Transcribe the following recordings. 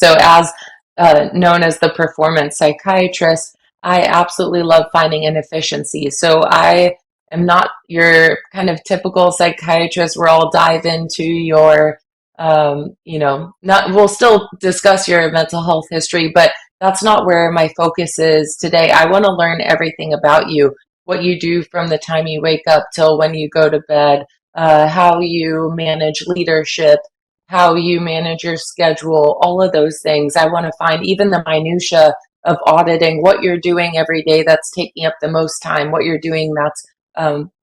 So as known as the performance psychiatrist, I absolutely love finding inefficiencies. So I am not your kind of typical psychiatrist where I'll dive into your, not, we'll still discuss your mental health history, but that's not where my focus is today. I want to learn everything about you, what you do from the time you wake up till when you go to bed, how you manage leadership, how you manage your schedule, all of those things. I want to find even the minutia of auditing what you're doing every day that's taking up the most time, what you're doing that's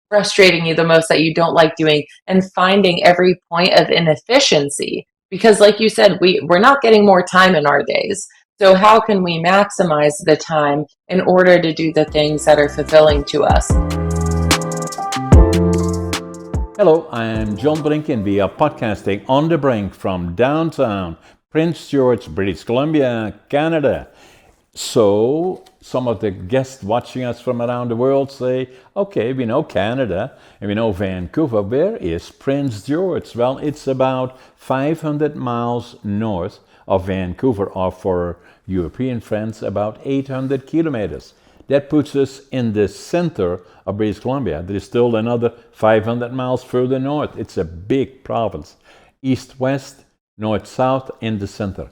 frustrating you the most that you don't like doing, and finding every point of inefficiency. Because, like you said, we're not getting more time in our days. So, how can we maximize the time in order to do the things that are fulfilling to us? Hello, I'm John Brink, and we are podcasting on the Brink from downtown Prince George, British Columbia, Canada. So, some of the guests watching us from around the world say, okay, we know Canada and we know Vancouver. Where is Prince George? Well, it's about 500 miles north of Vancouver, or for European friends, about 800 kilometers. That puts us in the center of British Columbia. There is still another 500 miles further north. It's a big province. East-west, north-south, in the center.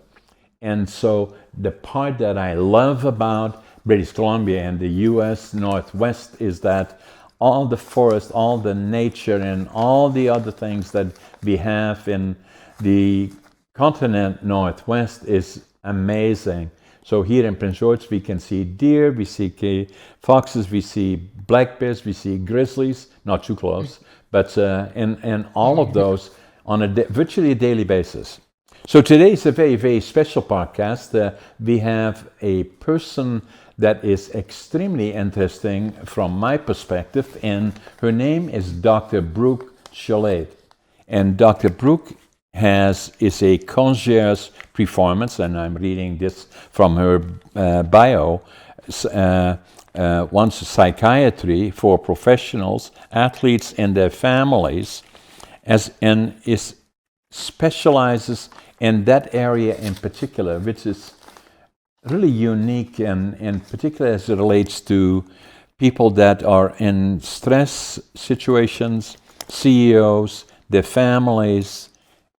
And so the part that I love about British Columbia and the US Northwest is that all the forest, all the nature, and all the other things that we have in the continent Northwest is amazing. So here in Prince George, we can see deer, we see foxes, we see black bears, we see grizzlies, not too close, but and all of those on a virtually daily basis. So today is a very, very special podcast. We have a person that is extremely interesting from my perspective, and her name is Dr. Brook Choulet. And Dr. Brook is a concierge performance, and I'm reading this from her bio. Wants psychiatry for professionals, athletes, and their families, and specializes in that area in particular, which is really unique, and in particular as it relates to people that are in stress situations, CEOs, their families,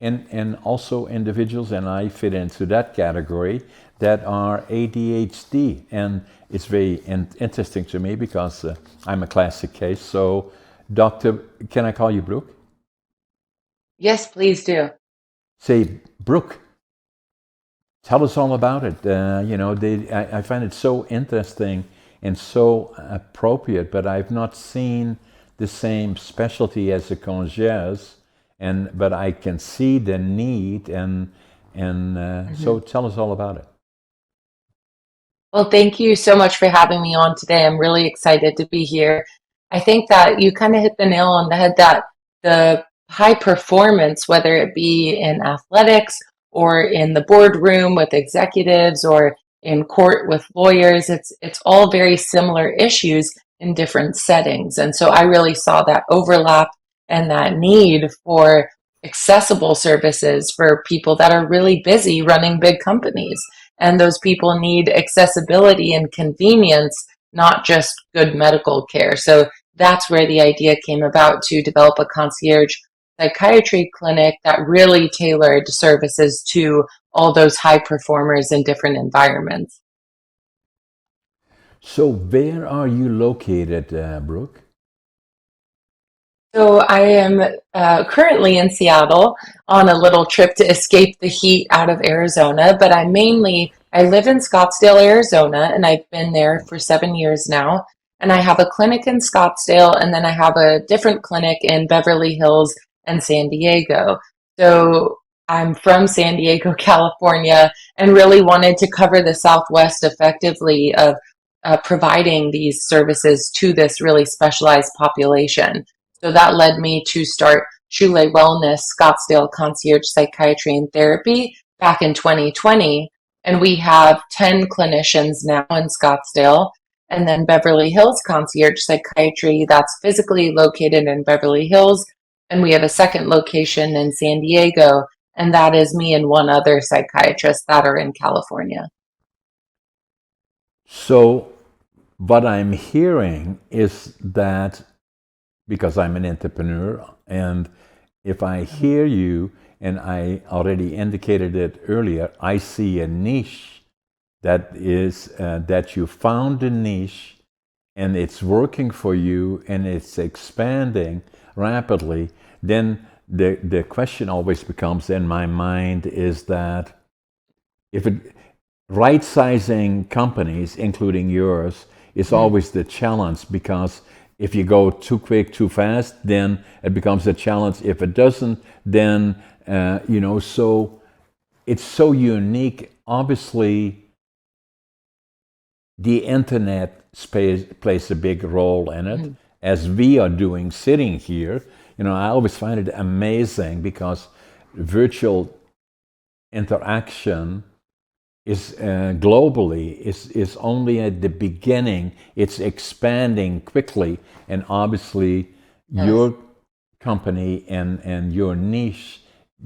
and also individuals, and I fit into that category, that are ADHD. And it's very interesting to me because I'm a classic case. So, can I call you Brooke? Yes, please do. Say, Brooke, tell us all about it. I find it so interesting and so appropriate, but I've not seen the same specialty as a concierge, but I can see the need, and so tell us all about it. Well, thank you so much for having me on today. I'm really excited to be here. I think that you kind of hit the nail on the head that the high performance, whether it be in athletics or in the boardroom with executives or in court with lawyers, it's all very similar issues in different settings. And so I really saw that overlap and that need for accessible services for people that are really busy running big companies. And those people need accessibility and convenience, not just good medical care. So that's where the idea came about, to develop a concierge psychiatry clinic that really tailored services to all those high performers in different environments. So where are you located, Brooke? So I am currently in Seattle on a little trip to escape the heat out of Arizona, but I live in Scottsdale, Arizona, and I've been there for 7 years now. And I have a clinic in Scottsdale, and then I have a different clinic in Beverly Hills and San Diego. So I'm from San Diego, California, and really wanted to cover the Southwest effectively of providing these services to this really specialized population. So that led me to start Choulet Wellness Scottsdale Concierge Psychiatry and Therapy back in 2020. And we have 10 clinicians now in Scottsdale. And then Beverly Hills Concierge Psychiatry, that's physically located in Beverly Hills. And we have a second location in San Diego and that is me and one other psychiatrist that are in California. So, what I'm hearing is that because I'm an entrepreneur, and if I hear you, and I already indicated it earlier, I see a niche that is that you found a niche and it's working for you and it's expanding rapidly. Then the question always becomes in my mind is that if it right sizing companies, including yours, is always the challenge, because if you go too quick, too fast, then it becomes a challenge. If it doesn't, then so it's so unique. Obviously, the internet plays a big role in it, as we are doing sitting here. I always find it amazing because virtual interaction is globally is only at the beginning. It's expanding quickly, and obviously Yes. your company and your niche,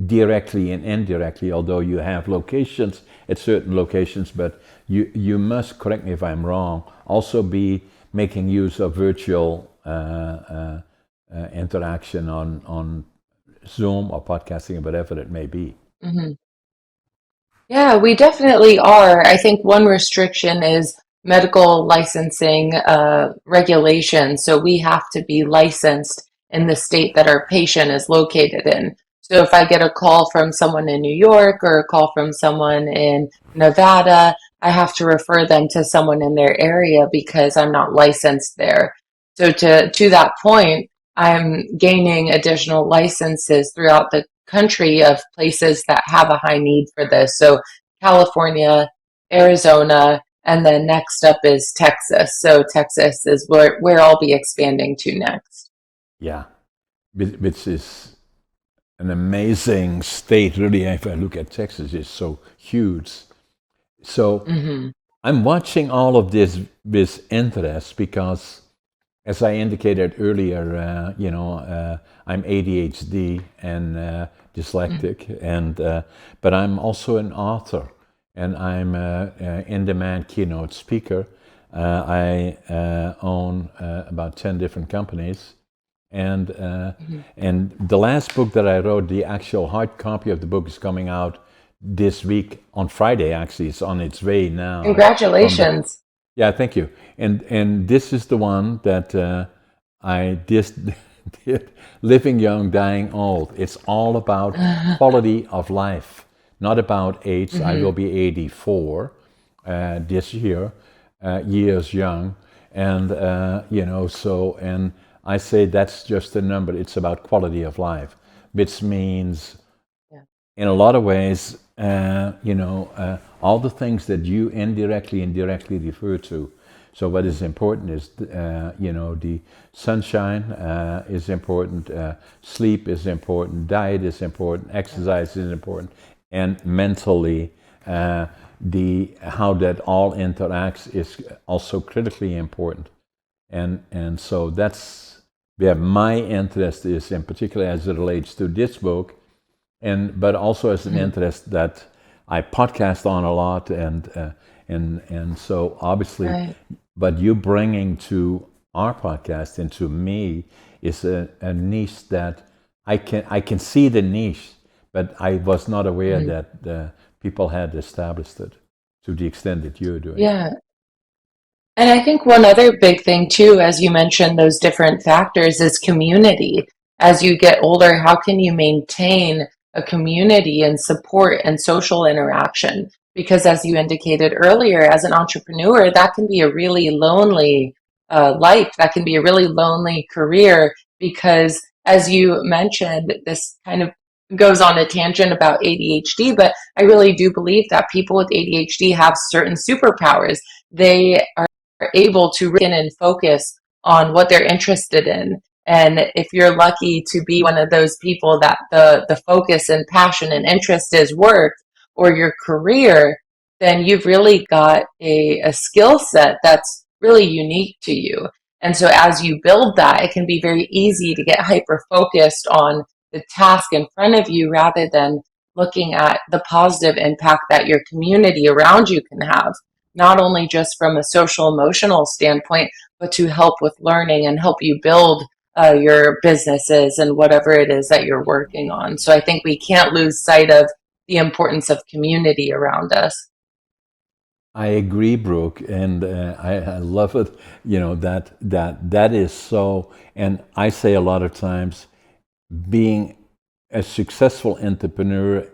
directly and indirectly, although you have locations at certain locations, but you must, correct me if I'm wrong, also be making use of virtual interaction on Zoom or podcasting or whatever it may be. Mhm. Yeah, we definitely are. I think one restriction is medical licensing regulations. So we have to be licensed in the state that our patient is located in. So if I get a call from someone in New York or a call from someone in Nevada, I have to refer them to someone in their area because I'm not licensed there. So to that point, I'm gaining additional licenses throughout the country of places that have a high need for this. So California, Arizona, and then next up is Texas. So Texas is where I'll be expanding to next. Yeah, which is an amazing state. Really, if I look at Texas, it's so huge. So Hmm. I'm watching all of this with interest because, as I indicated earlier, I'm ADHD and dyslexic, and but I'm also an author, and I'm an in-demand keynote speaker. I own about 10 different companies, and and the last book that I wrote, the actual hard copy of the book, is coming out this week on Friday. Actually, it's on its way now from the Congratulations. yeah, thank you. And this is the one that I just did, Living Young, Dying Old. It's all about quality of life, not about age. I Hmm. will be 84 this year, years young. And, and I say that's just a number. It's about quality of life, which means Yeah. in a lot of ways, all the things that you indirectly refer to. So what is important is, the sunshine is important, sleep is important, diet is important, exercise is important, and mentally, the how that all interacts is also critically important. And so that's where my interest is, in particular as it relates to this book, and but also as an Hmm. interest that I podcast on a lot, and so obviously, Right. but you bringing to our podcast and to me is a niche that I can see the niche, but I was not aware Hmm. that people had established it to the extent that you're doing. Yeah. And I think one other big thing too, as you mentioned, those different factors is community. As you get older, how can you maintain a community and support and social interaction? Because as you indicated earlier, as an entrepreneur, that can be a really lonely life. That can be a really lonely career because, as you mentioned, this kind of goes on a tangent about ADHD, but I really do believe that people with ADHD have certain superpowers. They are able to in and focus on what they're interested in. And if you're lucky to be one of those people that the focus and passion and interest is work or your career, then you've really got a skill set that's really unique to you. And so as you build that, it can be very easy to get hyper focused on the task in front of you rather than looking at the positive impact that your community around you can have, not only just from a social emotional standpoint, but to help with learning and help you build your businesses and whatever it is that you're working on. So I think we can't lose sight of the importance of community around us. I agree, Brooke, and I love it. That is so. And I say a lot of times, being a successful entrepreneur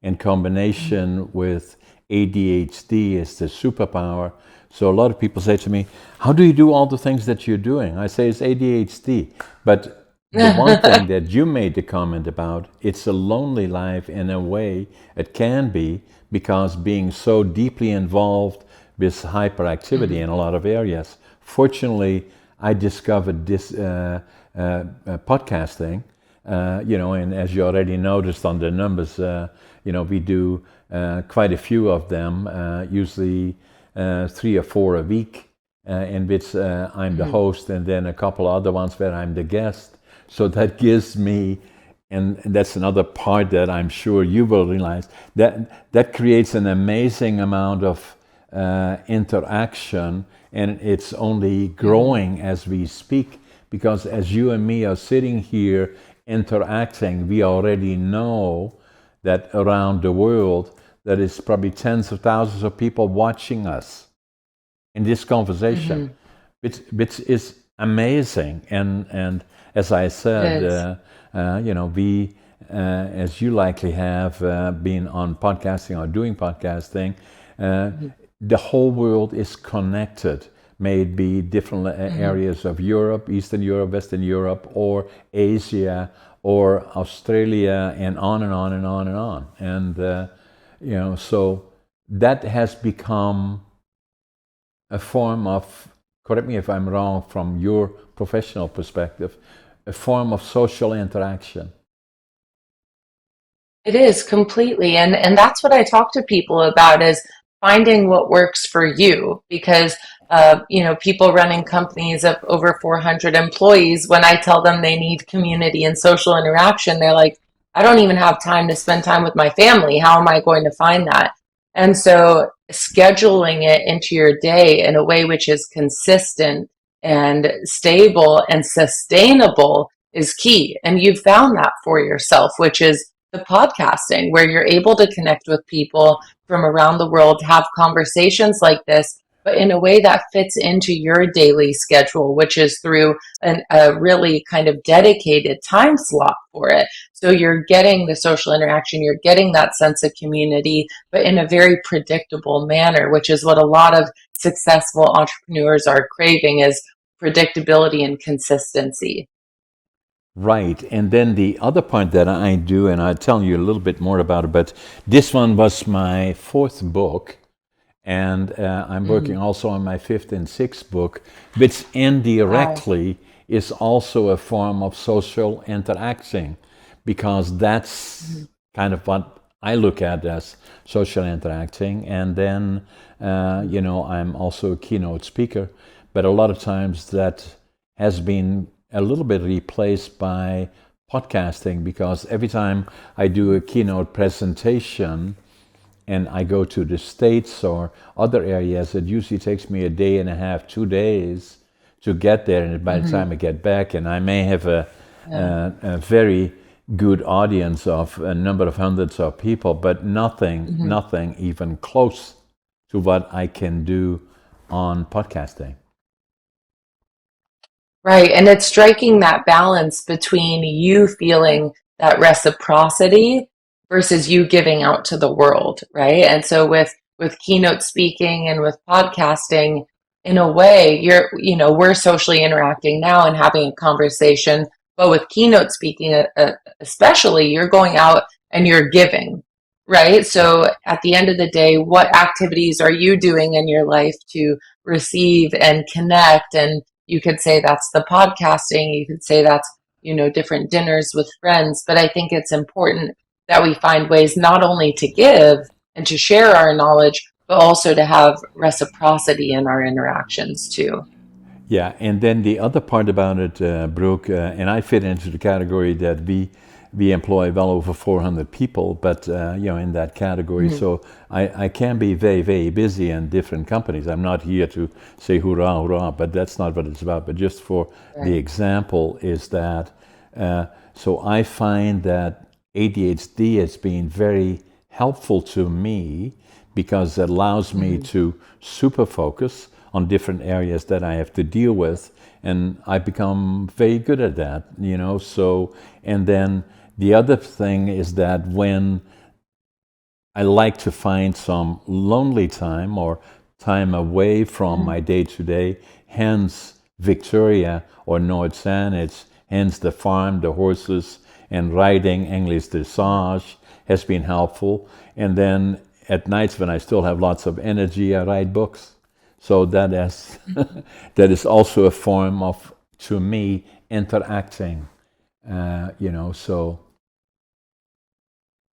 in combination with ADHD is the superpower. So a lot of people say to me, "How do you do all the things that you're doing?" I say it's ADHD. But the one thing that you made the comment about, it's a lonely life in a way. It can be because being so deeply involved with hyperactivity in a lot of areas. Fortunately, I discovered this podcasting, and as you already noticed on the numbers, we do quite a few of them, usually 3 or 4 a week, in which I'm the host, and then a couple other ones where I'm the guest. So that gives me, and that's another part that I'm sure you will realize, that creates an amazing amount of interaction, and it's only growing as we speak, because as you and me are sitting here interacting, we already know that around the world there is probably tens of thousands of people watching us in this conversation, which is amazing. And as I said, we, as you likely have been on podcasting or doing podcasting, the whole world is connected. May it be different areas of Europe, Eastern Europe, Western Europe, or Asia, or Australia, and on and on and on and on. And so that has become a form of, correct me if I'm wrong from your professional perspective, a form of social interaction. It is completely. And that's what I talk to people about is finding what works for you because people running companies of over 400 employees, when I tell them they need community and social interaction, they're like, I don't even have time to spend time with my family. How am I going to find that? And so scheduling it into your day in a way which is consistent and stable and sustainable is key. And you've found that for yourself, which is the podcasting, where you're able to connect with people from around the world, have conversations like this, but in a way that fits into your daily schedule, which is through a really kind of dedicated time slot for it. So you're getting the social interaction, you're getting that sense of community, but in a very predictable manner, which is what a lot of successful entrepreneurs are craving is predictability and consistency. Right. And then the other part that I do, and I'll tell you a little bit more about it, but this one was my 4th book. And I'm working also on my 5th and 6th book, which Wow. indirectly is also a form of social interacting, because that's kind of what I look at as social interacting. And then, I'm also a keynote speaker, but a lot of times that has been a little bit replaced by podcasting, because every time I do a keynote presentation, and I go to the States or other areas, it usually takes me a day and a half, 2 days to get there. And by the time I get back, and I may have Yeah. a very good audience of a number of hundreds of people, but nothing even close to what I can do on podcasting. Right. And it's striking that balance between you feeling that reciprocity versus you giving out to the world, right? And so with keynote speaking and with podcasting, in a way, we're socially interacting now and having a conversation, but with keynote speaking, especially, you're going out and you're giving, right? Yeah. So at the end of the day, what activities are you doing in your life to receive and connect? And you could say that's the podcasting. You could say that's, different dinners with friends. But I think it's important that we find ways not only to give and to share our knowledge, but also to have reciprocity in our interactions too. Yeah, and then the other part about it, Brooke, and I fit into the category that we we employ well over 400 people, but in that category. Mhm. So I can be very, very busy in different companies. I'm not here to say hurrah, hurrah, but that's not what it's about. But just for the Right. example is that, so I find that ADHD has been very helpful to me because it allows me Mhm. to super focus on different areas that I have to deal with, and I become very good at that, So, and then the other thing is that when I like to find some lonely time or time away from Mhm. my day to day, hence Victoria or North Saanich, hence the farm, the horses, and riding English dressage has been helpful. And then at nights when I still have lots of energy, I write books. So that is that is also a form of, to me, interacting. So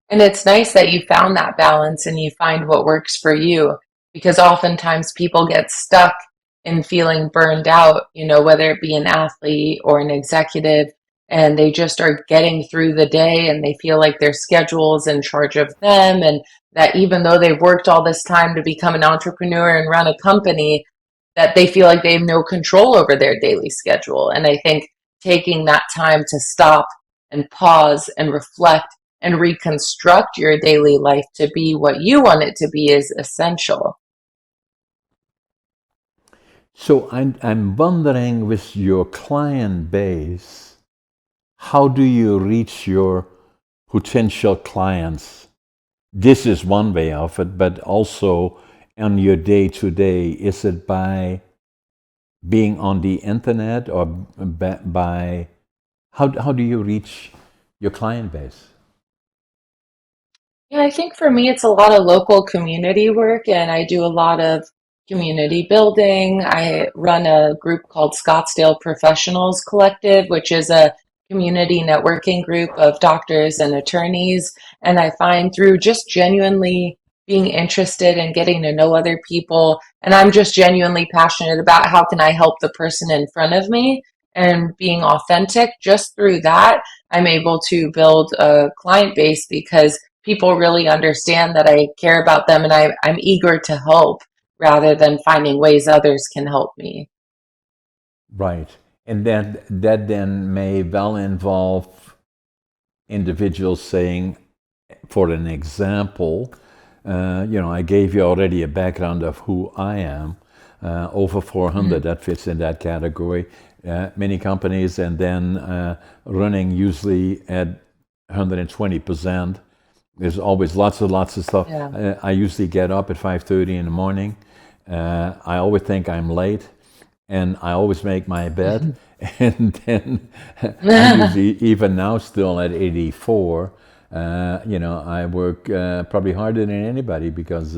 And it's nice that you found that balance and you find what works for you because oftentimes people get stuck in feeling burned out, whether it be an athlete or an executive, and they just are getting through the day and they feel like their schedule is in charge of them. And that even though they've worked all this time to become an entrepreneur and run a company, that they feel like they have no control over their daily schedule. And I think taking that time to stop and pause and reflect and reconstruct your daily life to be what you want it to be is essential. So I'm wondering, with your client base, how do you reach your potential clients? This is one way of it, but also on your day to day, is it by being on the internet or by how do you reach your client base? Yeah, I think for me, it's a lot of local community work, and I do a lot of community building. I run a group called Scottsdale Professionals Collective, which is a community networking group of doctors and attorneys. And I find through just genuinely being interested in getting to know other people, and I'm just genuinely passionate about how can I help the person in front of me and being authentic, just through that, I'm able to build a client base because people really understand that I care about them and I'm eager to help rather than finding ways others can help me. Right. And that then may well involve individuals saying, for an example, I gave you already a background of who I am. Over 400, Mhm. that fits in that category. Many companies, and then running usually at 120%. There's always lots of stuff. Yeah. I usually get up at 5:30 in the morning. I always think I'm late, and I always make my bed. And then I'm usually, even now, still at 84. I work probably harder than anybody because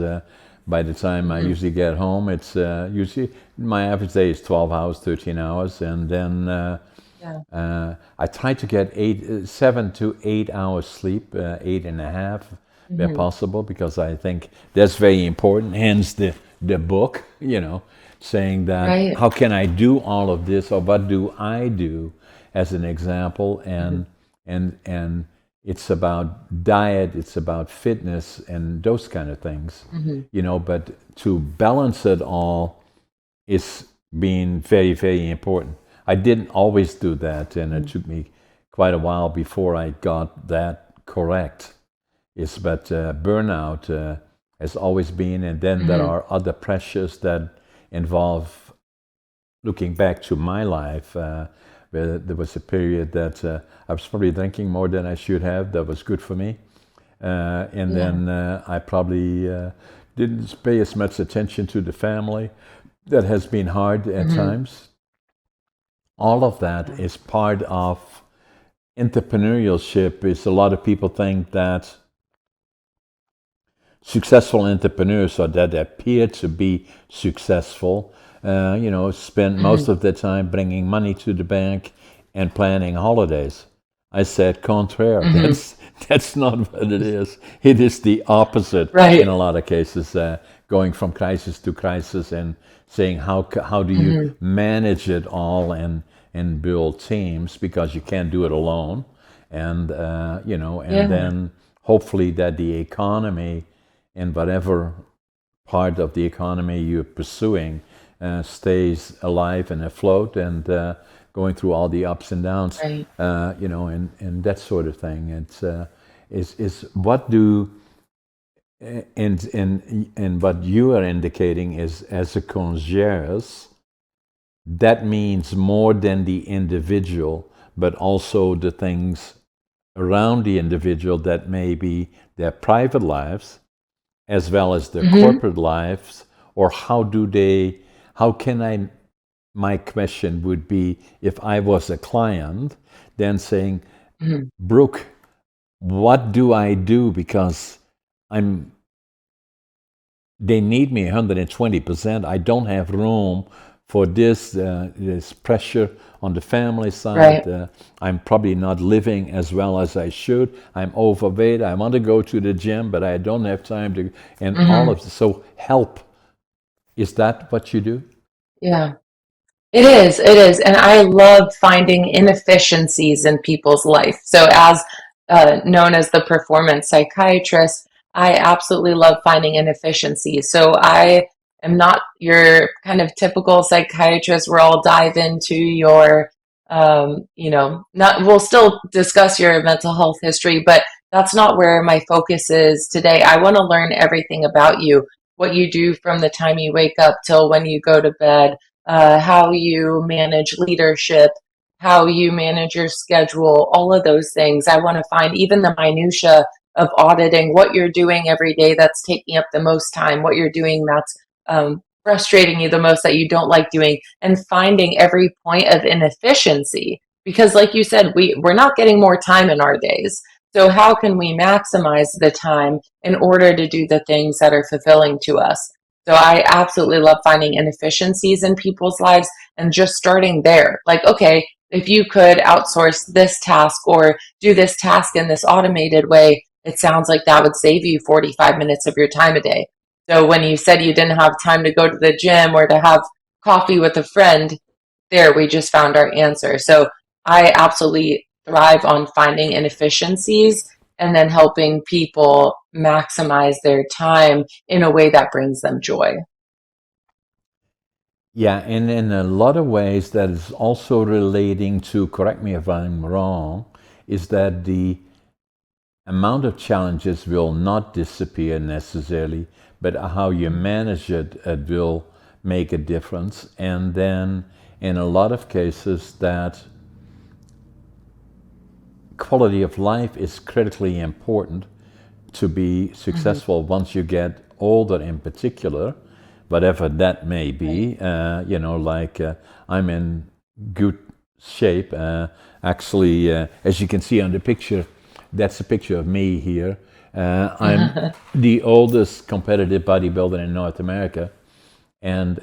by the time I Mhm. usually get home, it's usually my average day is 12 hours, 13 hours, and then Yeah. I try to get 7 to 8 hours sleep, 8.5, where Mhm. possible, because I think that's very important. Hence the book, saying that Right. how can I do all of this, or what do I do, as an example, Mhm. and it's about diet, it's about fitness, and those kind of things, Mhm. But to balance it all is being very, very important. I didn't always do that, and it Mhm. took me quite a while before I got that correct. But burnout has always been, and then there Mhm. are other pressures that involve, looking back to my life, where there was a period that I was probably drinking more than I should have. That was good for me. And Yeah. then I probably didn't pay as much attention to the family. That has been hard at Mhm. times. All of that is part of entrepreneurship. Is a lot of people think that successful entrepreneurs, or that appear to be successful, spend most Mhm. of their time bringing money to the bank and planning holidays. I said, contraire. Mhm. That's not what it is. It is the opposite in Right. a lot of cases, going from crisis to crisis and saying how do you Mhm. manage it all and build teams, because you can't do it alone. and and Yeah. then hopefully that the economy and whatever part of the economy you're pursuing stays alive and afloat and going through all the ups and downs, Right. and that sort of thing. It's is what do and what you are indicating is as a concierge, that means more than the individual, but also the things around the individual that may be their private lives as well as their Hmm. corporate lives, or how can I, my question would be if I was a client, then saying, Hmm. Brooke, what do I do? Because I'm they need me 120%. I don't have room for this pressure on the family side. Right. I'm probably not living as well as I should. I'm overweight. I want to go to the gym, but I don't have time to. And all Hmm. of this. So help. Is that what you do? Yeah. It is, it is. And I love finding inefficiencies in people's life. So, as known as the performance psychiatrist, I absolutely love finding inefficiencies. So, I am not your kind of typical psychiatrist where I'll dive into your, not, we'll still discuss your mental health history, but that's not where my focus is today. I want to learn everything about you, what you do from the time you wake up till when you go to bed, how you manage leadership, how you manage your schedule, all of those things. I want to find even the minutia of auditing what you're doing every day that's taking up the most time, what you're doing that's frustrating you the most that you don't like doing, and finding every point of inefficiency. Because, like you said, we're not getting more time in our days. So, how can we maximize the time in order to do the things that are fulfilling to us? So I absolutely love finding inefficiencies in people's lives and just starting there. Like, okay, if you could outsource this task or do this task in this automated way, it sounds like that would save you 45 minutes of your time a day. So when you said you didn't have time to go to the gym or to have coffee with a friend, there we just found our answer. So I absolutely thrive on finding inefficiencies and then helping people maximize their time in a way that brings them joy. Yeah, and in a lot of ways, that is also relating to, correct me if I'm wrong, is that the amount of challenges will not disappear necessarily, but how you manage it will make a difference. And then in a lot of cases, that quality of life is critically important to be Mhm. successful once you get older, in particular, whatever that may Right. be. I'm in good shape. Actually, as you can see on the picture, that's a picture of me here. I'm the oldest competitive bodybuilder in North America, and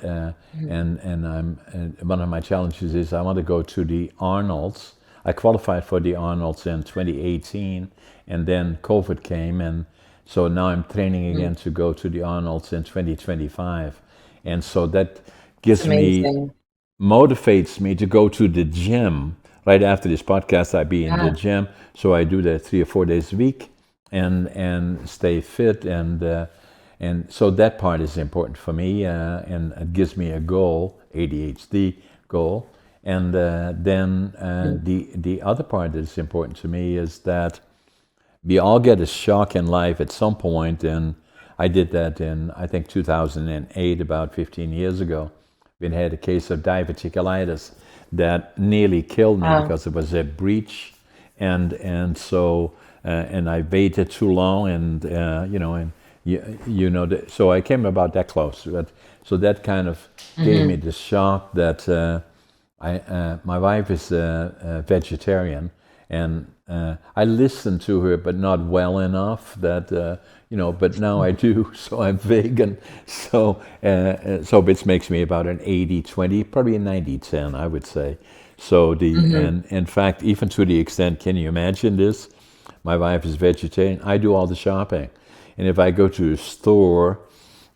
and one of my challenges is I want to go to the Arnold's. I qualified for the Arnold's in 2018, and then COVID came, and so now I'm training again to go to the Arnold's in 2025, and so that It's gives me amazing. motivates me to go to the gym. Right after this podcast, I'd be in the Yeah. gym, so I do that 3 or 4 days a week, and stay fit, and so that part is important for me, and it gives me a goal, ADHD goal, and then Mhm. the other part that is important to me is that we all get a shock in life at some point, and I did that in, I think, 2008, about 15 years ago. We had a case of diverticulitis that nearly killed me Wow. because it was a breach, and I waited too long, and so I came about that close. So that kind of gave me Hmm. the shock that my wife is a vegetarian, and I listened to her, but not well enough. But now I do. So I'm vegan. So which makes me about an 80-20, probably a 90-10, I would say. So Hmm. and in fact, even to the extent, can you imagine this? My wife is vegetarian. I do all the shopping, and if I go to a store,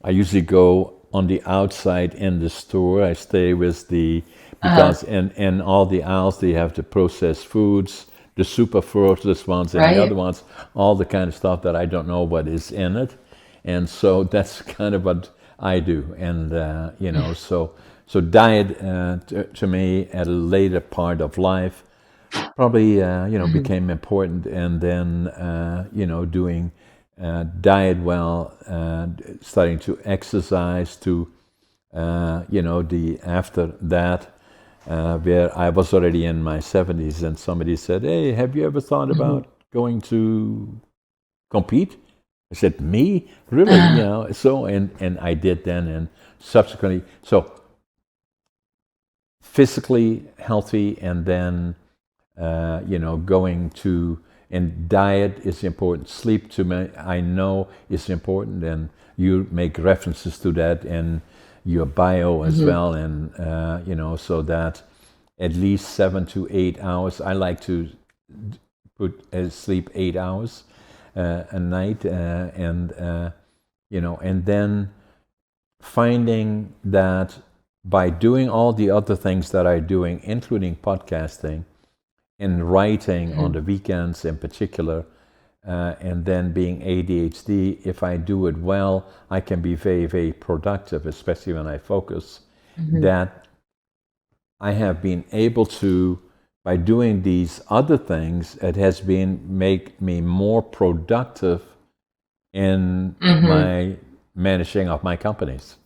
I usually go on the outside in the store. I stay with the Uh-huh. because in all the aisles they have the processed foods, the superfluous ones, and the other Right. ones, all the kind of stuff that I don't know what is in it. And so that's kind of what I do. And, so diet to me at a later part of life probably, Mhm. became important. And then, doing diet well, starting to exercise to, the after that, where I was already in my 70s, and somebody said, "Hey, have you ever thought Mhm. about going to compete?" I said, "Me? Really?" So, and I did then, and subsequently, so physically healthy, and then, going to, and diet is important. Sleep to me, I know is important, and you make references to that in your bio as Mhm. well, and so that at least 7 to 8 hours. I like to put sleep 8 hours a night, and then finding that by doing all the other things that I'm doing, including podcasting and writing on Mhm. the weekends in particular, and then being ADHD, if I do it well, I can be very, very productive, especially when I focus. Mhm. That I have been able to, by doing these other things, it has been make me more productive in Mhm. my managing of my companies.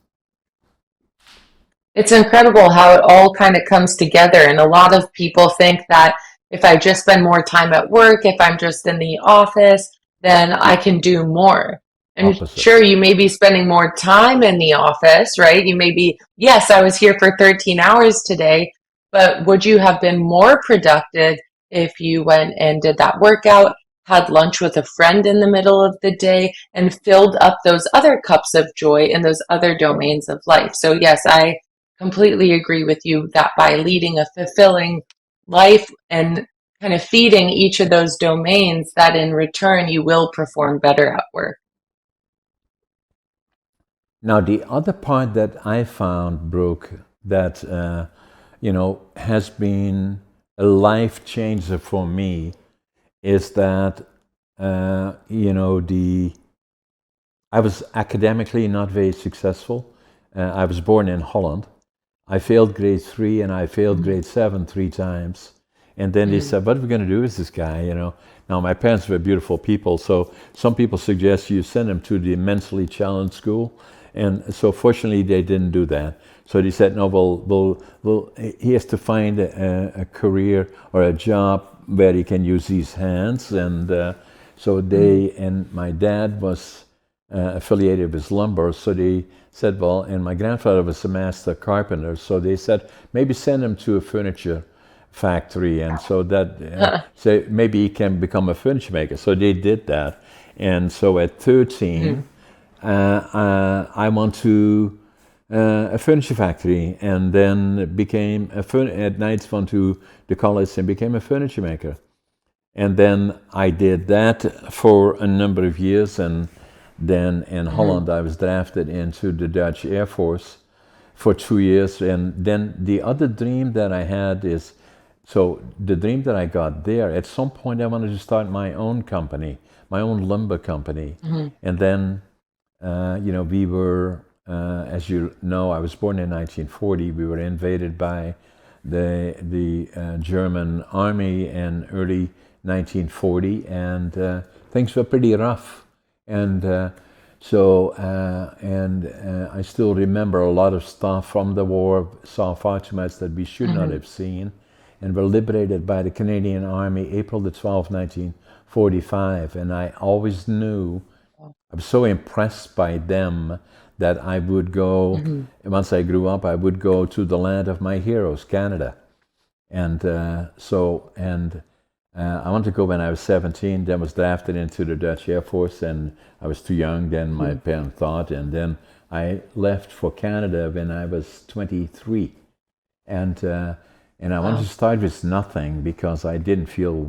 It's incredible how it all kind of comes together. And a lot of people think that if I just spend more time at work, if I'm just in the office, then I can do more. And Opposite. sure, you may be spending more time in the office, right? You may be, yes, I was here for 13 hours today, but would you have been more productive if you went and did that workout, had lunch with a friend in the middle of the day, and filled up those other cups of joy in those other domains of life? So, yes, I completely agree with you that by leading a fulfilling life and kind of feeding each of those domains, that in return you will perform better at work. Now, the other part that I found, Brooke, that has been a life changer for me is that the I was academically not very successful. I was born in Holland. I failed grade 3 and I failed Mhm. grade 7 3 times. And then they Mhm. said, "What are we going to do with this guy?" Now, my parents were beautiful people, so some people suggest you send him to the mentally challenged school. And so, fortunately, they didn't do that. So they said, "No, he has to find a career or a job where he can use his hands." And so Mhm. and my dad was affiliated with lumber. So they said, well, and my grandfather was a master carpenter. So they said, maybe send him to a furniture factory. And so that, so maybe he can become a furniture maker. So they did that. And so at 13, Mhm. I went to a furniture factory, and then became at nights went to the college and became a furniture maker. And then I did that for a number of years, and then in Mhm. Holland I was drafted into the Dutch Air Force for 2 years. And then the other dream that I had is, so the dream that I got there, at some point I wanted to start my own company, my own lumber company. Mhm. And then, we were, as you know, I was born in 1940. We were invaded by the German army in early 1940, and things were pretty rough. And I still remember a lot of stuff from the war, saw far too much that we should not Mhm. have seen, and were liberated by the Canadian Army April the 12th, 1945. And I always knew, I was so impressed by them that I would go, Mhm. once I grew up, I would go to the land of my heroes, Canada. And I wanted to go when I was 17, then was drafted into the Dutch Air Force, and I was too young then, my Mhm. parents thought, and then I left for Canada when I was 23. And I wanted to Wow. start with nothing because I didn't feel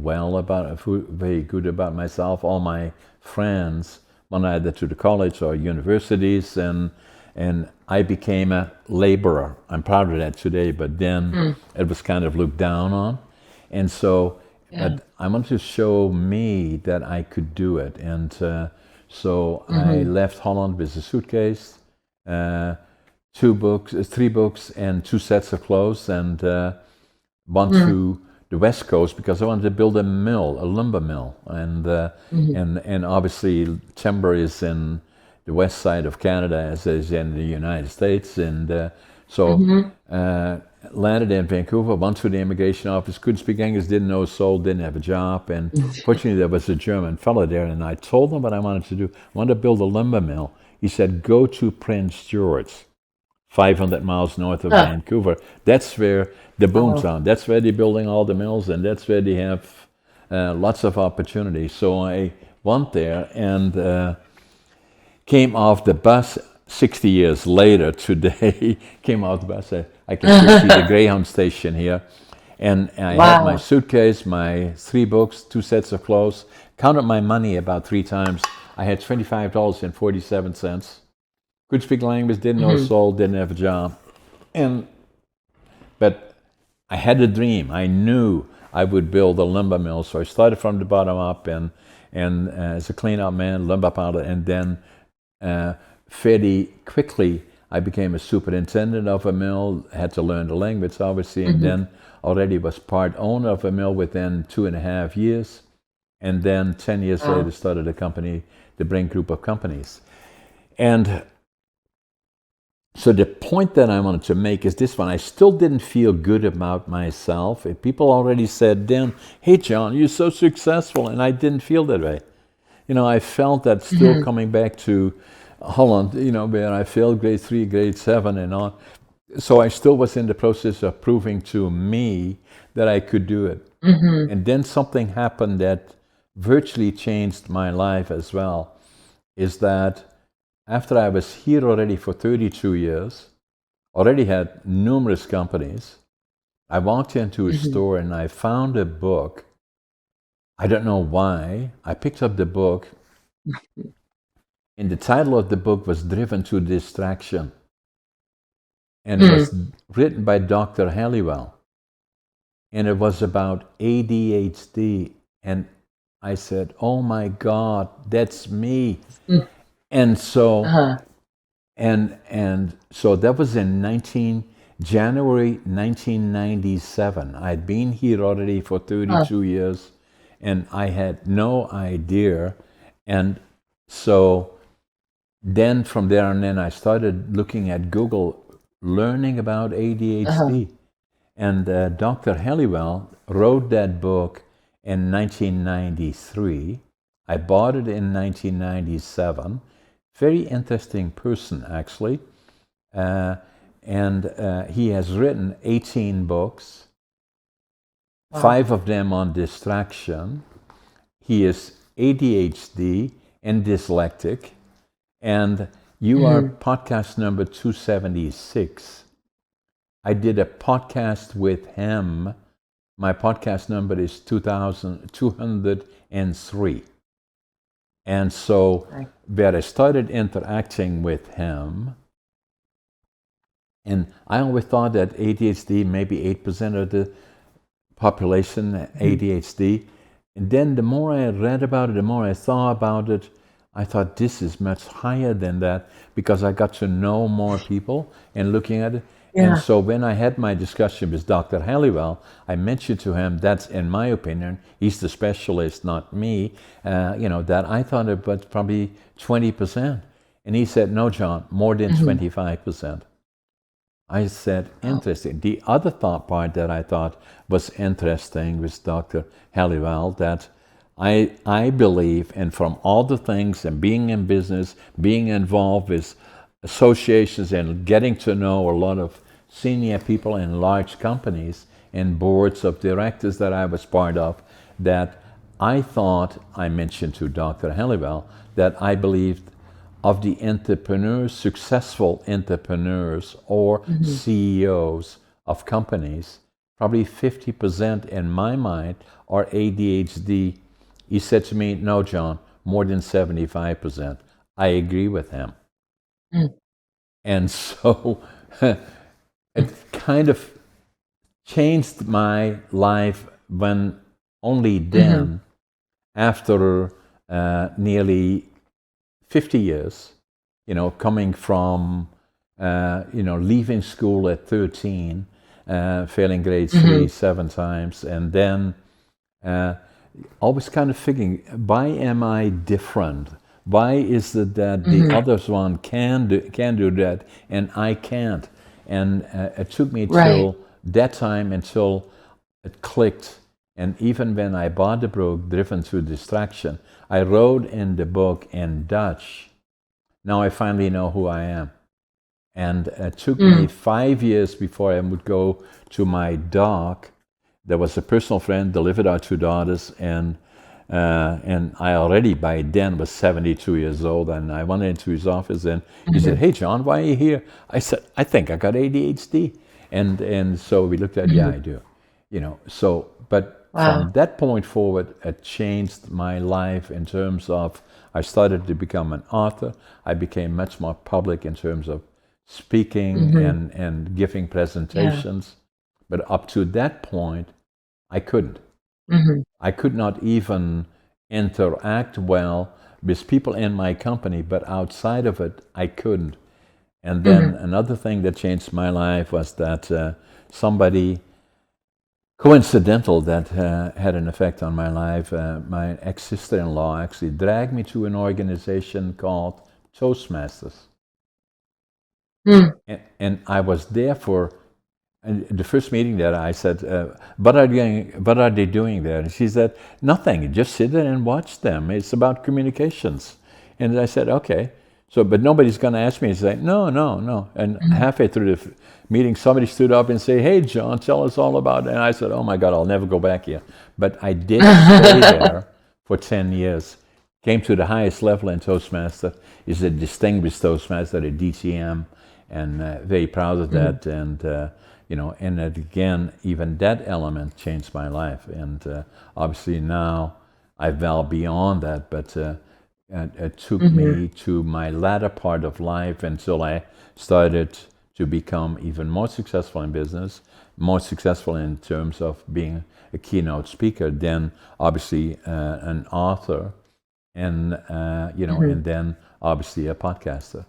very good about myself. All my friends went either to the college or universities, and I became a laborer. I'm proud of that today, but then Mhm. it was kind of looked down on. And so Yeah. But I wanted to show me that I could do it. And so I Mm-hmm. left Holland with a suitcase, uh, three books, and two sets of clothes, and went to the West Coast because I wanted to build a mill, a lumber mill. Mm-hmm. And obviously timber is in the west side of Canada as it is in the United States. And so Mm-hmm. uh, landed in Vancouver, went to the immigration office, couldn't speak English, didn't know a soul, didn't have a job. And fortunately, there was a German fellow there, and I told him what I wanted to do. I wanted to build a lumber mill. He said, go to Prince George, 500 miles north of Huh. Vancouver. That's where the booms Oh. are. That's where they're building all the mills, and that's where they have lots of opportunity. So I went there and came off the bus 60 years later today. Came off the bus. I can still see the Greyhound station here. And I had my Wow. suitcase, my three books, two sets of clothes, counted my money about three times. I had $25.47. Could speak language, didn't know a Mm-hmm. soul, didn't have a job. And but I had a dream. I knew I would build a lumber mill, so I started from the bottom up, and as a clean-up man, lumber powder, and then uh, fairly quickly I became a superintendent of a mill. Had to learn the language, obviously, and Mm-hmm. then already was part owner of a mill within 2.5 years, and then 10 years later Wow. started a company, the Brink group of companies, and so the point that I wanted to make is this one. I still didn't feel good about myself. If people already said then, hey John, you're so successful, and I didn't feel that way. I felt that still Mm-hmm. coming back to Holland, where I failed grade 3, grade 7 and on. So I still was in the process of proving to me that I could do it. Mm-hmm. And then something happened that virtually changed my life as well, is that after I was here already for 32 years, already had numerous companies, I walked into a Mm-hmm. store and I found a book. I don't know why. I picked up the book, and the title of the book was Driven to Distraction. And it was written by Dr. Halliwell. And it was about ADHD. And I said, oh my God, that's me. Mm-hmm. And so Uh-huh. And so that was in January 1997. I'd been here already for Huh. 32 years, and I had no idea. And so then from there on in, I started looking at Google, learning about Uh-huh. ADHD. And Dr. Halliwell wrote that book in 1993. I bought it in 1997. Very interesting person, actually. Uh, and he has written 18 books, Wow. 5 of them on distraction. He is ADHD and dyslexic. And you are Mm-hmm. podcast number 276. I did a podcast with him. My podcast number is 2203. And so, Right. where I started interacting with him, and I always thought that ADHD, maybe 8% of the population, Mm-hmm. ADHD. And then the more I read about it, the more I thought about it, I thought this is much higher than that because I got to know more people and looking at it. And Yeah. so when I had my discussion with Dr. Halliwell, I mentioned to him that's, in my opinion, he's the specialist, not me, that I thought it was probably 20%. And he said, no, John, more than Mm-hmm. 25%. I said, Oh. interesting. The other thought part that I thought was interesting with Dr. Halliwell, that I believe, and from all the things and being in business, being involved with associations and getting to know a lot of senior people in large companies and boards of directors that I was part of, that I thought, I mentioned to Dr. Halliwell, that I believed of the entrepreneurs, successful entrepreneurs or Mm-hmm. CEOs of companies, probably 50% in my mind are ADHD. He said to me, no, John, more than 75%. I agree with him. And so it kind of changed my life when only Hmm. then, after nearly 50 years, coming from, leaving school at 13, failing grade Hmm. 3 7 times, and then uh, always kind of thinking, why am I different? Why is it that the Hmm. others one can do that and I can't? And it took me Right. till that time until it clicked. And even when I bought the book, Driven to Distraction, I wrote in the book in Dutch. Now I finally know who I am. And it took me Mm. 5 years before I would go to my doc. There was a personal friend, delivered our two daughters, and I already by then was 72 years old. And I went into his office, and he said, Hmm. "Hey, John, why are you here?" I said, "I think I got ADHD." And so we looked at, yeah, Hmm. I do. So, but Wow. from that point forward, it changed my life in terms of I started to become an author. I became much more public in terms of speaking Hmm. and giving Yeah. presentations. But up to that point, I couldn't. Hmm. I could not even interact well with people in my company, but outside of it, I couldn't. And then Hmm. another thing that changed my life was that somebody coincidental that had an effect on my life. My ex sister in law actually dragged me to an organization called Toastmasters. Mm. And I was there for and the first meeting there. I said, what are they doing there? And she said, nothing, just sit there and watch them. It's about communications. And I said, okay. So, but nobody's going to ask me. He's like, no, no, no. And Hmm. halfway through the meeting, somebody stood up and said, hey, John, tell us all about it. And I said, oh my God, I'll never go back here. But I did stay there for 10 years. Came to the highest level in Toastmaster. Is a distinguished Toastmaster, a DTM, and very proud of Hmm. that. And again, even that element changed my life. And obviously now I'm well beyond that, but it took Hmm. me to my latter part of life until I started to become even more successful in business, more successful in terms of being a keynote speaker, then obviously an author, Hmm. and then obviously a podcaster.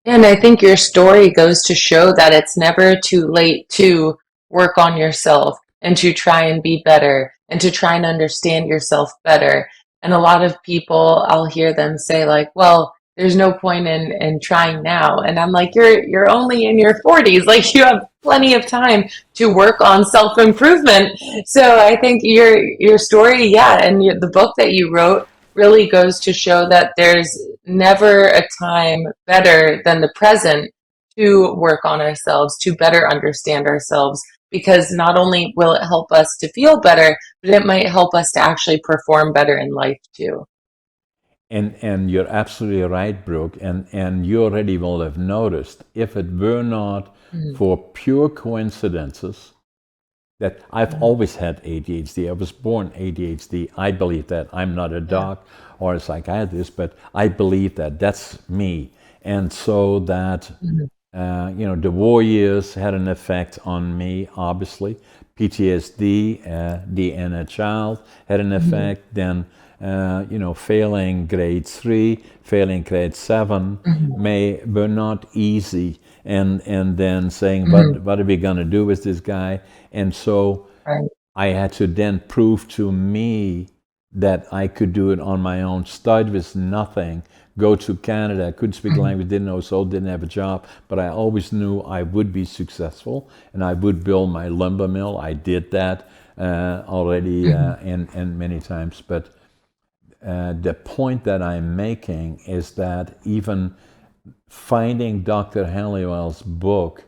And I think your story goes to show that it's never too late to work on yourself and to try and be better and to try and understand yourself better. And a lot of people, I'll hear them say like, well, there's no point in trying now. And I'm like, you're only in your 40s. Like you have plenty of time to work on self-improvement. So I think your story, yeah, and the book that you wrote really goes to show that there's never a time better than the present to work on ourselves, to better understand ourselves, because not only will it help us to feel better, but it might help us to actually perform better in life too. And you're absolutely right, Brooke. And you already will have noticed if it were not Mhm. for pure coincidences that I've Mhm. always had ADHD. I was born ADHD. I believe that. I'm not a Yeah. doc or a psychiatrist, but I believe that that's me. And so that Mhm. the war years had an effect on me, obviously. PTSD, the inner child, had an Mhm. effect. Then, failing grade 3, failing grade 7 Mhm. were not easy. And then saying, Mhm. what are we going to do with this guy? And so Right. I had to then prove to me that I could do it on my own, start with nothing, go to Canada. I couldn't speak the Mhm. language, didn't know soul, didn't have a job, but I always knew I would be successful and I would build my lumber mill. I did that already Mhm. and many times. But the point that I'm making is that even finding Dr. Halliwell's book,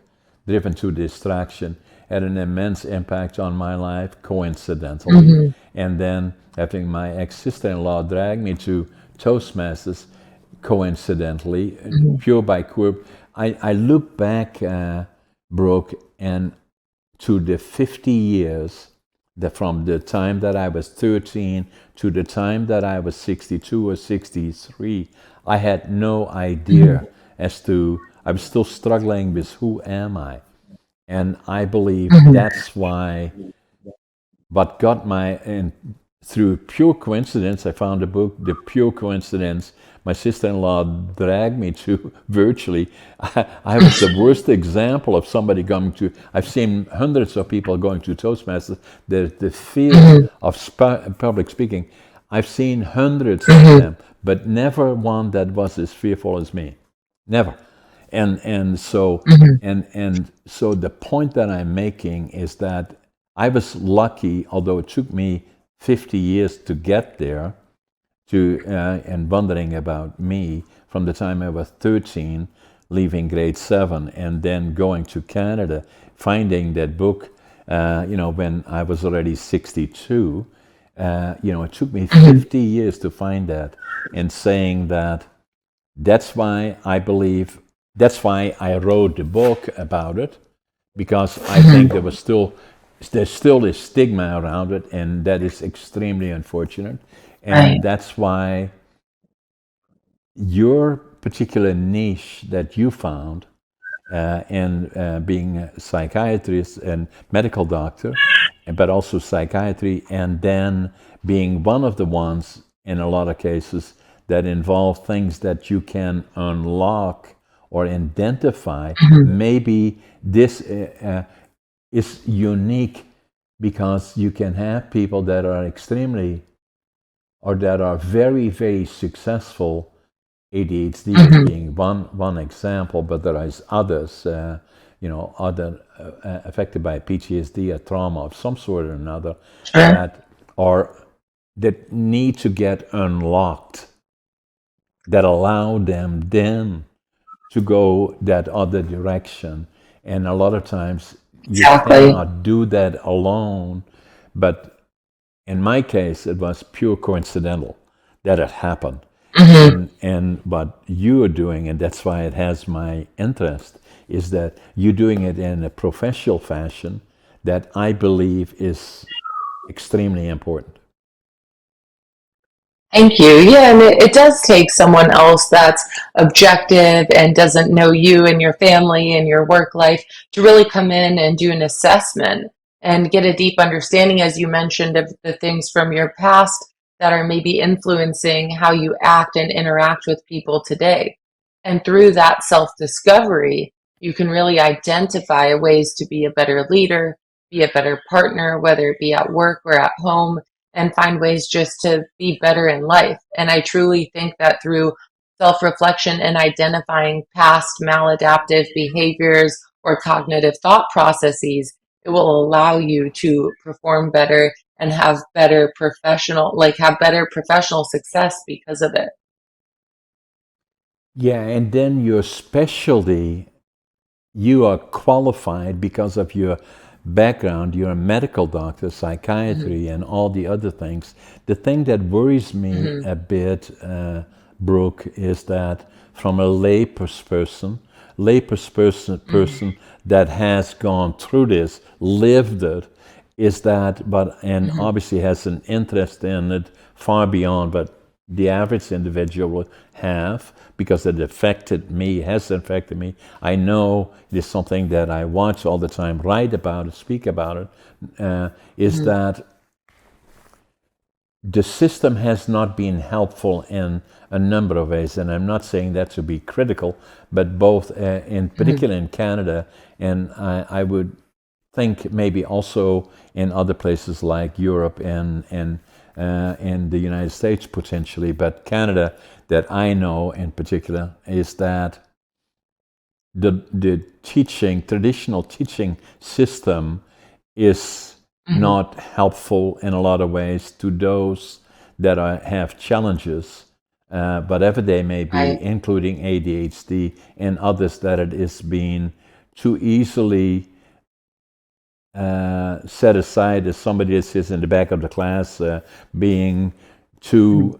Driven to Distraction, had an immense impact on my life, coincidentally. Mhm. And then having my ex sister in law drag me to Toastmasters, coincidentally, Mhm. pure by quirk. I look back, Brooke, and to the 50 years that from the time that I was 13 to the time that I was 62 or 63, I had no idea Mhm. as to, I was still struggling with who am I? And I believe Mhm. that's why but got my, and through pure coincidence, I found a book, The Pure Coincidence. My sister-in-law dragged me to virtually. I was the worst example of somebody going to, I've seen hundreds of people going to Toastmasters. The fear of public speaking, I've seen hundreds of them, but never one that was as fearful as me. Never. And so so the point that I'm making is that I was lucky, although it took me 50 years to get there, to and wondering about me from the time I was 13, leaving grade 7, and then going to Canada, finding that book, when I was already 62. It took me 50 years to find that, and saying that that's why I believe, that's why I wrote the book about it, because I think there's still this stigma around it, and that is extremely unfortunate. And Right. that's why your particular niche that you found in being a psychiatrist and medical doctor, but also psychiatry, and then being one of the ones in a lot of cases that involve things that you can unlock or identify. Maybe this is unique because you can have people that are extremely or that are very, very successful. ADHD is being one example, but there is others, other affected by PTSD, a trauma of some sort or another, Sure. that are that need to get unlocked, that allow them then to go that other direction. And a lot of times you Exactly. cannot do that alone, but in my case, it was pure coincidental that it happened. And what you are doing, and that's why it has my interest, is that you're doing it in a professional fashion that I believe is extremely important. Thank you. Yeah, and it does take someone else that's objective and doesn't know you and your family and your work life to really come in and do an assessment and get a deep understanding, as you mentioned, of the things from your past that are maybe influencing how you act and interact with people today. And through that self discovery, you can really identify ways to be a better leader, be a better partner, whether it be at work or at home, and find ways just to be better in life. And I truly think that through self reflection and identifying past maladaptive behaviors or cognitive thought processes, it will allow you to perform better and have better professional success because of it. Yeah, and then your specialty, you are qualified because of your background. You're a medical doctor, Mm-hmm. psychiatry, and all the other things. The thing that worries me Mm-hmm. a bit, Brooke, is that from a person that has gone through this, lived it, is that, but and Mm-hmm. obviously has an interest in it far beyond what the average individual would have, because it affected me, has affected me. I know it is something that I watch all the time, write about it, speak about it, is Mm-hmm. that the system has not been helpful in a number of ways, and I'm not saying that to be critical, but both, in Mm-hmm. particular in Canada, and I would think maybe also in other places like Europe and the United States potentially, but Canada, that I know in particular, is that the traditional teaching system is Mm-hmm. not helpful in a lot of ways to those that have challenges, whatever they may be, Right. including ADHD and others, that it is being too easily set aside as somebody that sits in the back of the class, being too,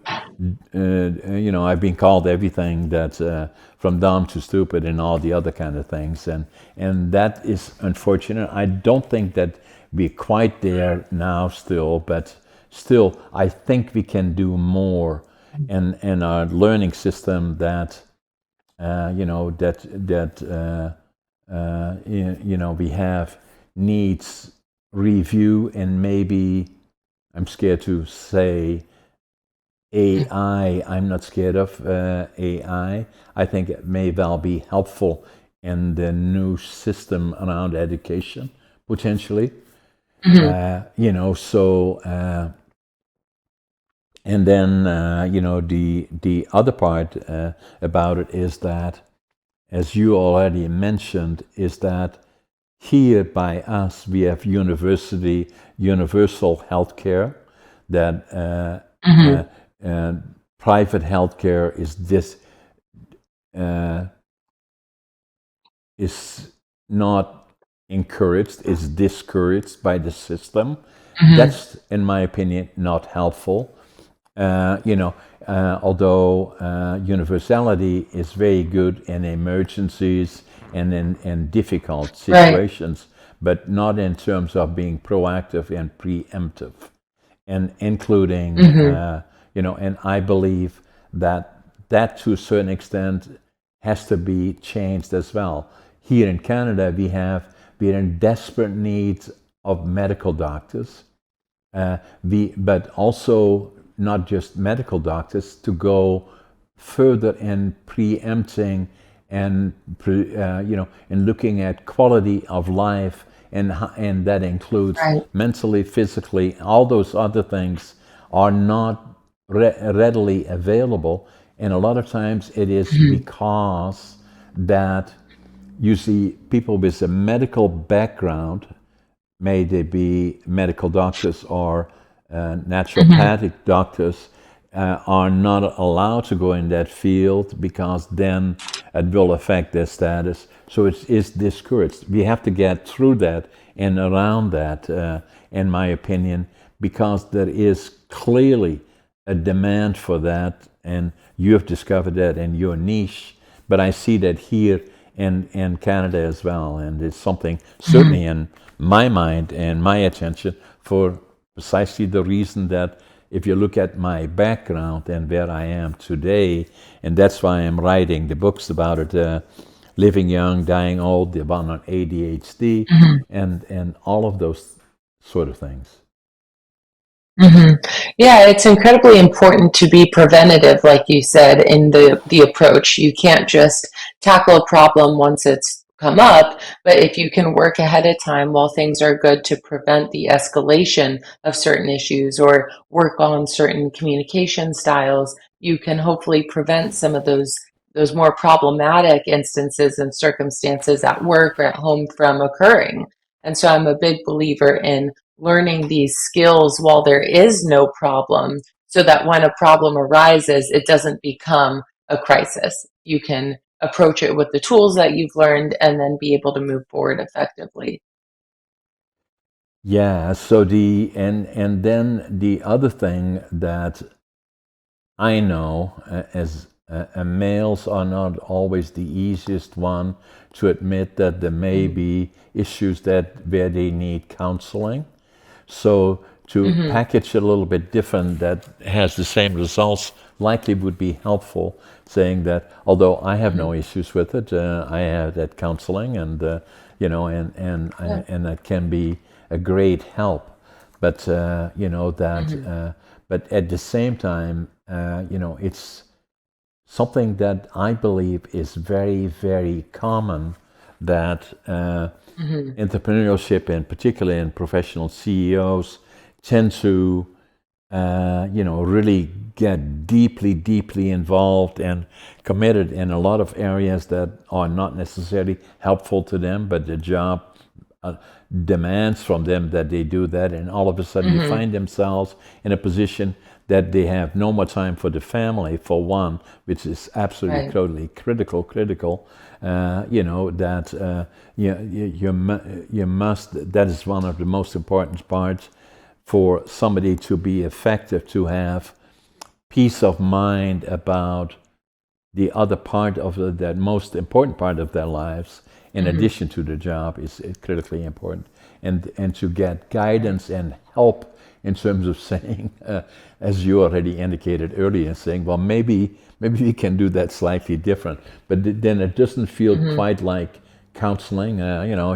I've been called everything that from dumb to stupid and all the other kind of things, and that is unfortunate. I don't think that we're quite there now still, but still, I think we can do more in our learning system that, we have needs review, and maybe I'm scared to say AI. I'm not scared of AI. I think it may well be helpful in the new system around education, potentially. Hmm. And then the other part about it is that, as you already mentioned, is that here by us we have universal healthcare, that Hmm. private healthcare uh, is not encouraged, is discouraged by the system. Hmm. That's, in my opinion, not helpful. Although universality is very good in emergencies and in difficult Right. situations, but not in terms of being proactive and preemptive, and including, Hmm. and I believe that to a certain extent has to be changed as well. Here in Canada, we're in desperate need of medical doctors, but also not just medical doctors, to go further in preempting and and looking at quality of life, and that includes Right. mentally, physically. All those other things are not readily available, and a lot of times it is Hmm. because that you see people with a medical background, may they be medical doctors or Hmm. naturopathic doctors, are not allowed to go in that field because then it will affect their status. So it is discouraged. We have to get through that and around that, in my opinion, because there is clearly a demand for that, and you have discovered that in your niche. But I see that here in Canada as well, and it's something Hmm. certainly in my mind and my attention, for precisely the reason that if you look at my background and where I am today, and that's why I'm writing the books about it, living young, dying old, about ADHD, Hmm. and all of those sort of things. Hmm. Yeah, it's incredibly important to be preventative, like you said, in the approach. You can't just tackle a problem once it's come up, but if you can work ahead of time while things are good to prevent the escalation of certain issues or work on certain communication styles, you can hopefully prevent some of those more problematic instances and circumstances at work or at home from occurring. And so I'm a big believer in learning these skills while there is no problem, so that when a problem arises, it doesn't become a crisis. You can approach it with the tools that you've learned and then be able to move forward effectively. Yeah. So and then the other thing that I know, as males are not always the easiest one to admit that there may Hmm. be issues that where they need counseling. So to Hmm. package it a little bit different that has the same results likely would be helpful, saying that although I have Hmm. no issues with it, I have that counseling, and Yeah. and that can be a great help. But Hmm. but at the same time, it's something that I believe is very, very common, that Hmm. entrepreneurship, and particularly in professional CEOs, tend to, really get deeply, deeply involved and committed in a lot of areas that are not necessarily helpful to them, but the job uh, demands from them that they do that, and all of a sudden they Hmm. find themselves in a position that they have no more time for the family, for one, which is absolutely Right. totally critical. That you must. That is one of the most important parts for somebody to be effective, to have peace of mind about the other part of that most important part of their lives, in Hmm. addition to the job, is critically important, and to get Right. guidance and help in terms of saying, as you already indicated earlier, saying, well, maybe we can do that slightly different, but then it doesn't feel Hmm. quite like counseling.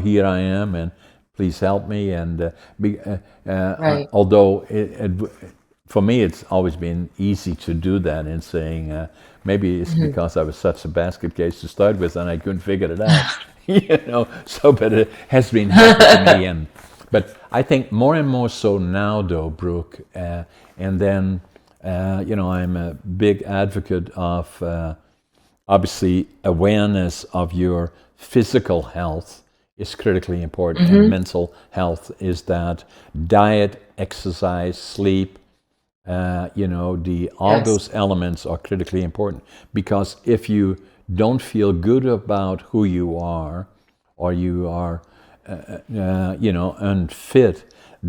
Here I am, and please help me. And Right. although for me, it's always been easy to do that in saying, maybe it's Mhm. because I was such a basket case to start with and I couldn't figure it out. So, but it has been helpful to me. But I think more and more so now, though, Brooke, and then, I'm a big advocate of obviously awareness of your physical health is critically important, and Mhm. mental health is that diet, exercise, sleep, the all Yes. those elements are critically important, because if you don't feel good about who you are, or you are unfit,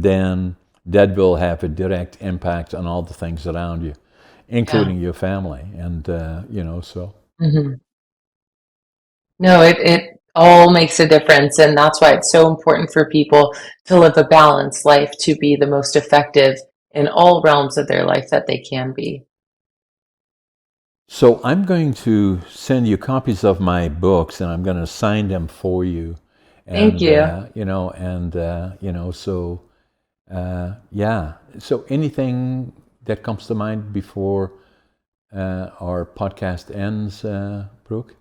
then that will have a direct impact on all the things around you, Yeah. including your family. And so Mhm. No, it all makes a difference, and that's why it's so important for people to live a balanced life to be the most effective in all realms of their life that they can be. So I'm going to send you copies of my books, and I'm going to sign them for you, Thank and you. so yeah. So anything that comes to mind before our podcast ends, Brooke?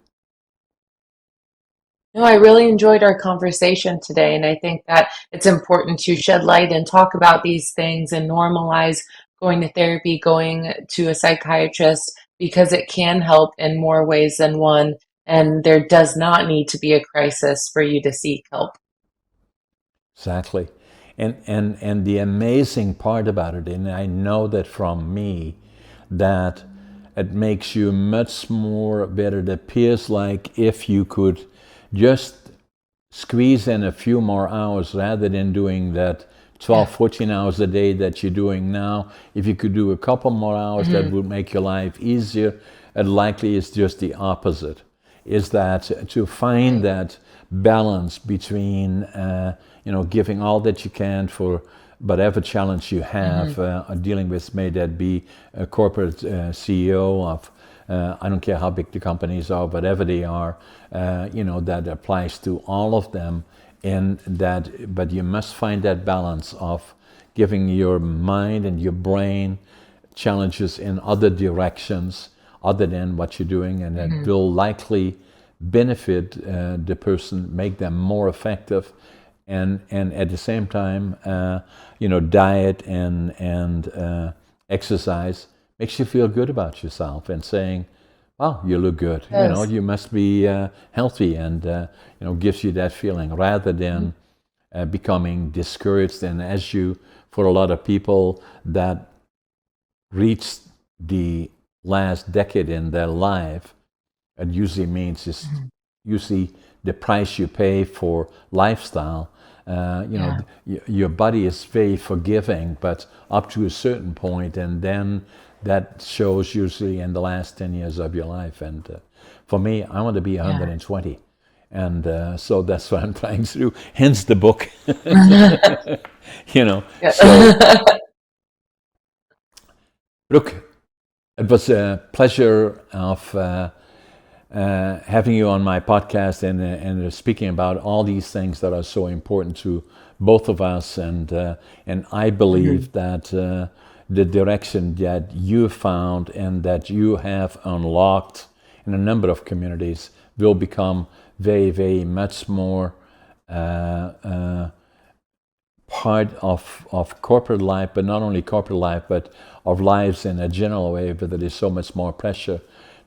No, I really enjoyed our conversation today, and I think that it's important to shed light and talk about these things and normalize going to therapy, going to a psychiatrist, because it can help in more ways than one, and there does not need to be a crisis for you to seek help. Exactly. And the amazing part about it, and I know that from me, that it makes you much more better. It appears like if you could just squeeze in a few more hours rather than doing that 12, Yeah. 14 hours a day that you're doing now. If you could do a couple more hours, that Hmm. would make your life easier. And likely it's just the opposite, is that to find Right. that balance between, giving all that you can for whatever challenge you Hmm. have dealing with, may that be a corporate CEO of, I don't care how big the companies are, whatever they are, that applies to all of them. And that, but you must find that balance of giving your mind and your brain challenges in other directions other than what you're doing, and that Hmm. will likely benefit the person, make them more effective, and at the same time, diet and exercise makes you feel good about yourself and saying, "Wow, you look good. Yes. You must be healthy," and gives you that feeling rather Mhm. than becoming discouraged. And as you, for a lot of people that reach the last decade in their life, it usually means is Mhm. usually the price you pay for lifestyle. Yeah. Your body is very forgiving, but up to a certain point, and then that shows usually in the last 10 years of your life. And for me, I want to be Yeah. 120. And so that's what I'm trying to do. Hence the book. So Yeah. look, it was a pleasure of having you on my podcast and speaking about all these things that are so important to both of us. And I Mhm. believe that the direction that you found and that you have unlocked in a number of communities will become very, very much more part of corporate life, but not only corporate life, but of lives in a general way, but there is so much more pressure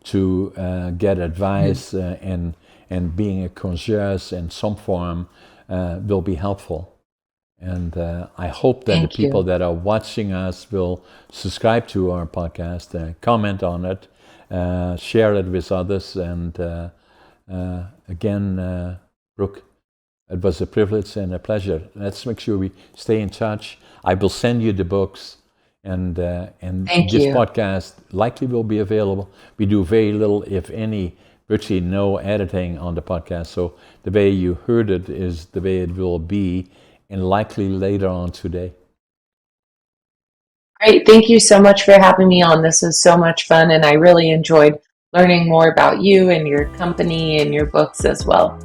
to get Mhm. advice, and being a concierge in some form will be helpful. And I hope that the Thank people you. that are watching us will subscribe to our podcast, comment on it, share it with others. And again, Brooke, it was a privilege and a pleasure. Let's make sure we stay in touch. I will send you the books, and Thank this you. podcast likely will be available. We do very little, if any, virtually no editing on the podcast. So the way you heard it is the way it will be, and likely later on today. Great. Thank you so much for having me on. This was so much fun, and I really enjoyed learning more about you and your company and your books as well.